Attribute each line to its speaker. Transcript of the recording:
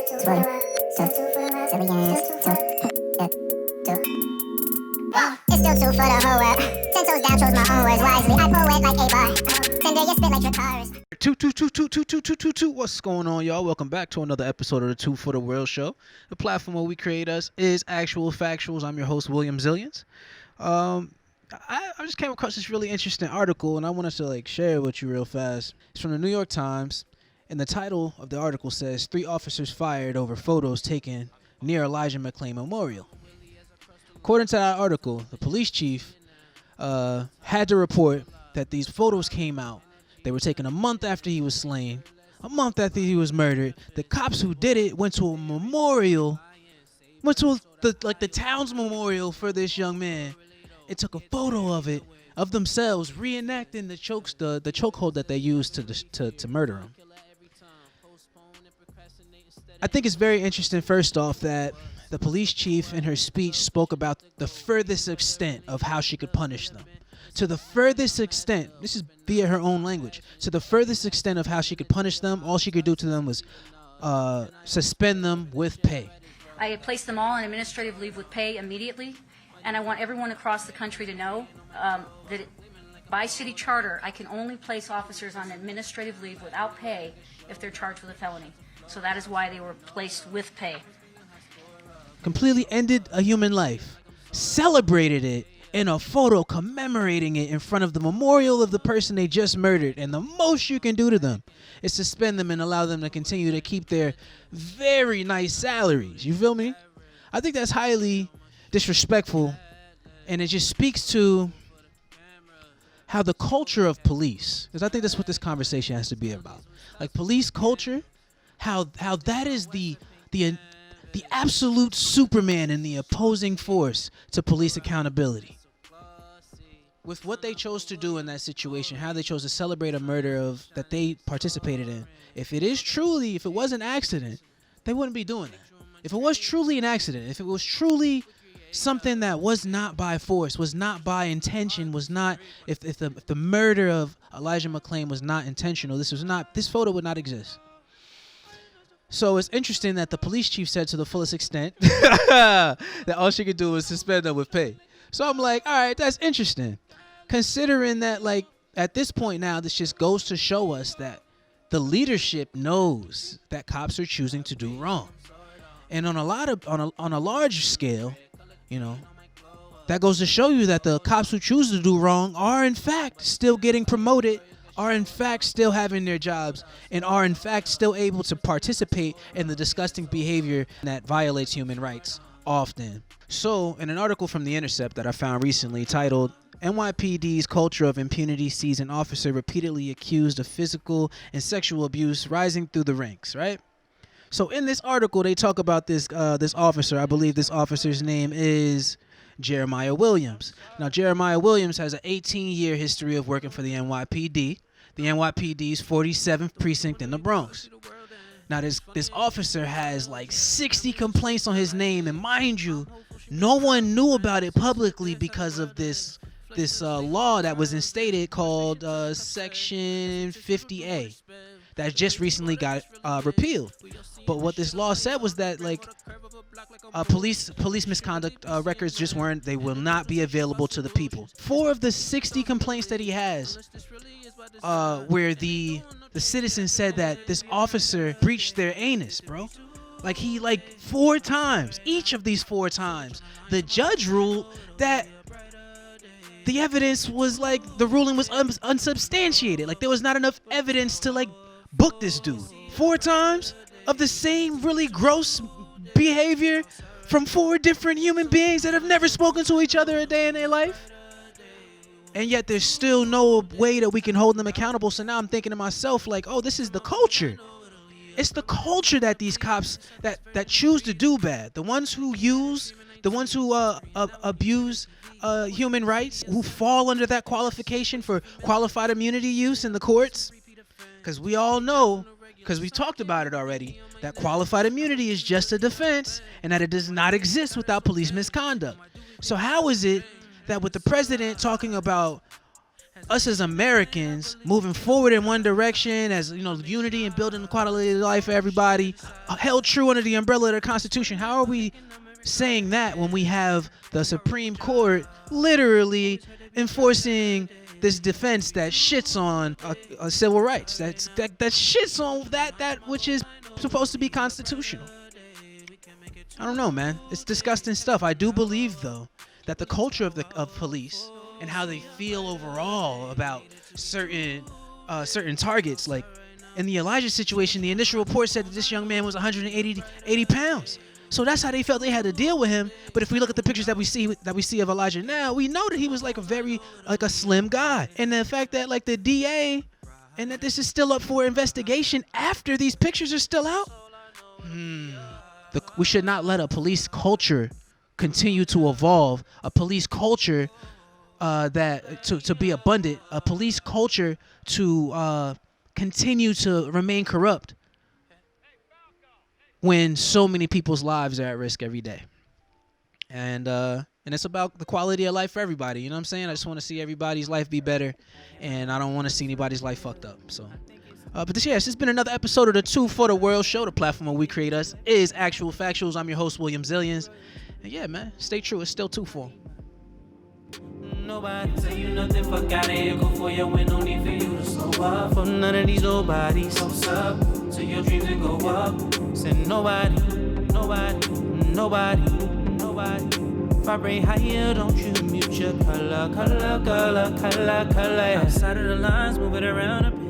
Speaker 1: Zillions. It's still two for the whole world. 10 toes down, chose my own words wisely. I poet like a bar. Send you spit like your cars.
Speaker 2: Two. What's going on, y'all? Welcome back to another episode of the Two for the World Show. The platform where we create us is Actual Factuals. I'm your host, William Zillions. I just came across this really interesting article, and I wanted to share it with you real fast. It's from the New York Times, and the title of the article says, 3 officers fired over photos taken near Elijah McClain Memorial. According to that article, the police chief had to report that these photos came out. They were taken a month after he was slain, a month after he was murdered. The cops who did it went to a memorial, went to the town's memorial for this young man. It took a photo of it, of themselves reenacting the chokehold that they used to murder him. I think it's very interesting, first off, that the police chief in her speech spoke about the furthest extent of how she could punish them. To the furthest extent, this is via her own language, to the furthest extent of how she could punish them, all she could do to them was suspend them with pay.
Speaker 3: I had placed them all on administrative leave with pay immediately, and I want everyone across the country to know that by city charter, I can only place officers on administrative leave without pay if they're charged with a felony. So that is why they were placed with pay.
Speaker 2: Completely ended a human life, celebrated it in a photo commemorating it in front of the memorial of the person they just murdered, and the most you can do to them is suspend them and allow them to continue to keep their very nice salaries. You feel me? I think that's highly disrespectful, and it just speaks to how the culture of police, because I think that's what this conversation has to be about, like police culture, how that is the absolute Superman and the opposing force to police accountability. With what they chose to do in that situation, how they chose to celebrate a murder that they participated in. If it was an accident, they wouldn't be doing that. If it was truly an accident, if it was truly something that was not by force, was not by intention, was not, if the murder of Elijah McClain was not intentional, this photo would not exist. So it's interesting that the police chief said to the fullest extent that all she could do was suspend them with pay. So I'm like, all right, that's interesting. Considering that, at this point now, this just goes to show us that the leadership knows that cops are choosing to do wrong. And on a large scale, that goes to show you that the cops who choose to do wrong are in fact still getting promoted, are in fact still having their jobs, and are in fact still able to participate in the disgusting behavior that violates human rights often. So, in an article from The Intercept that I found recently titled, NYPD's culture of impunity sees an officer repeatedly accused of physical and sexual abuse rising through the ranks, right? So in this article, they talk about this officer. I believe this officer's name is Jeremiah Williams. Now, Jeremiah Williams has an 18-year history of working for the NYPD. The NYPD's 47th precinct in the Bronx. Now, this officer has 60 complaints on his name, and mind you, no one knew about it publicly because of this law that was instated called Section 50A that just recently got repealed. But what this law said was that police misconduct records will not be available to the people. 4 of the 60 complaints that he has, where the citizen said that this officer breached their anus, bro. 4 times. Each of these 4 times, the judge ruled that the evidence was the ruling was unsubstantiated. There was not enough evidence to book this dude. 4 times of the same really gross behavior from 4 different human beings that have never spoken to each other a day in their life. And yet there's still no way that we can hold them accountable. So now I'm thinking to myself, oh, this is the culture. It's the culture that these cops that choose to do bad. The ones who abuse human rights, who fall under that qualification for qualified immunity use in the courts. Because we all know, because we talked about it already, that qualified immunity is just a defense and that it does not exist without police misconduct. So how is it that with the president talking about us as Americans moving forward in one direction as, unity and building the quality of life for everybody, held true under the umbrella of the Constitution. How are we saying that when we have the Supreme Court literally enforcing this defense that shits on civil rights, that shits on that which is supposed to be constitutional? I don't know, man. It's disgusting stuff. I do believe, though, that the culture of police and how they feel overall about certain targets, like in the Elijah situation, the initial report said that this young man was 180 pounds. So that's how they felt they had to deal with him. But if we look at the pictures that we see of Elijah now, we know that he was like a slim guy. And the fact that like the DA and that this is still up for investigation after these pictures are still out. We should not let a police culture continue to evolve. A police culture to be abundant. A police culture to continue to remain corrupt when so many people's lives are at risk every day. And it's about the quality of life for everybody. You know what I'm saying? I just want to see everybody's life be better, and I don't want to see anybody's life fucked up. So, but this has been another episode of the Two for the World Show. The platform where we create us is Actual Factuals. I'm your host, William Zillions. And yeah, man, stay true. It's still 2 for.
Speaker 4: Nobody tell you nothing, fuck out of here, go for your win, no need for you to slow up. For none of these nobodies, so up, till your dreams will go up. Said nobody. Vibrate higher, don't you mute your color. Outside of the lines, move it around a bit.